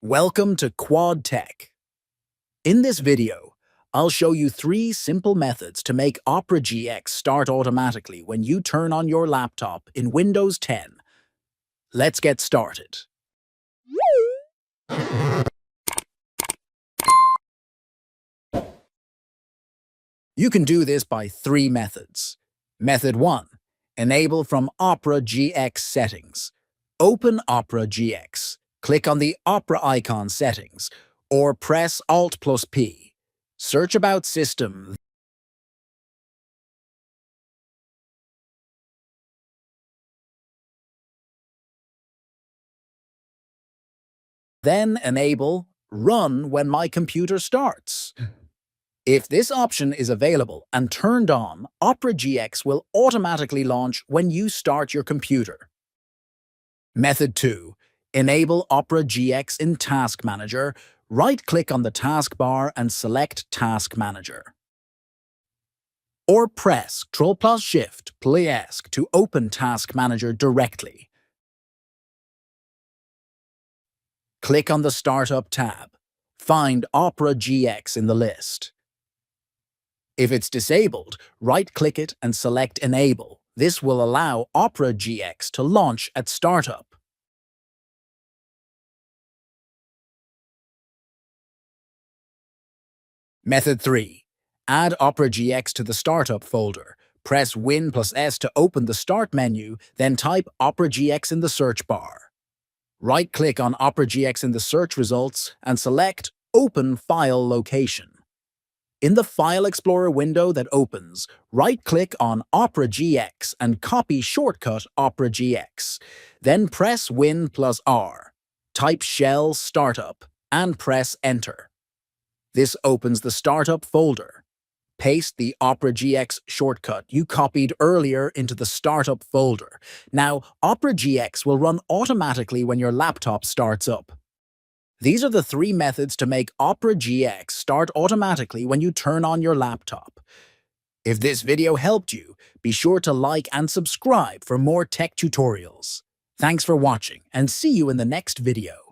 Welcome to Quad Tech. In this video, I'll show you 3 simple methods to make Opera GX start automatically when you turn on your laptop in Windows 10. Let's get started. You can do this by 3 methods. Method 1. Enable from Opera GX settings. Open Opera GX. Click on the Opera icon settings, or press Alt plus P. Search About System. Then enable Run when my computer starts. If this option is available and turned on, Opera GX will automatically launch when you start your computer. Method 2. Enable Opera GX in Task Manager. Right-click on the taskbar and select Task Manager. Or press Ctrl+Shift+S to open Task Manager directly. Click on the Startup tab. Find Opera GX in the list. If it's disabled, right-click it and select Enable. This will allow Opera GX to launch at startup. Method 3. Add Opera GX to the Startup folder. Press Win+S to open the Start menu, then type Opera GX in the search bar. Right-click on Opera GX in the search results and select Open File Location. In the File Explorer window that opens, right-click on Opera GX and copy shortcut Opera GX. Then press Win+R. Type Shell Startup and press Enter. This opens the Startup folder. Paste the Opera GX shortcut you copied earlier into the Startup folder. Now, Opera GX will run automatically when your laptop starts up. These are the 3 methods to make Opera GX start automatically when you turn on your laptop. If this video helped you, be sure to like and subscribe for more tech tutorials. Thanks for watching, and see you in the next video.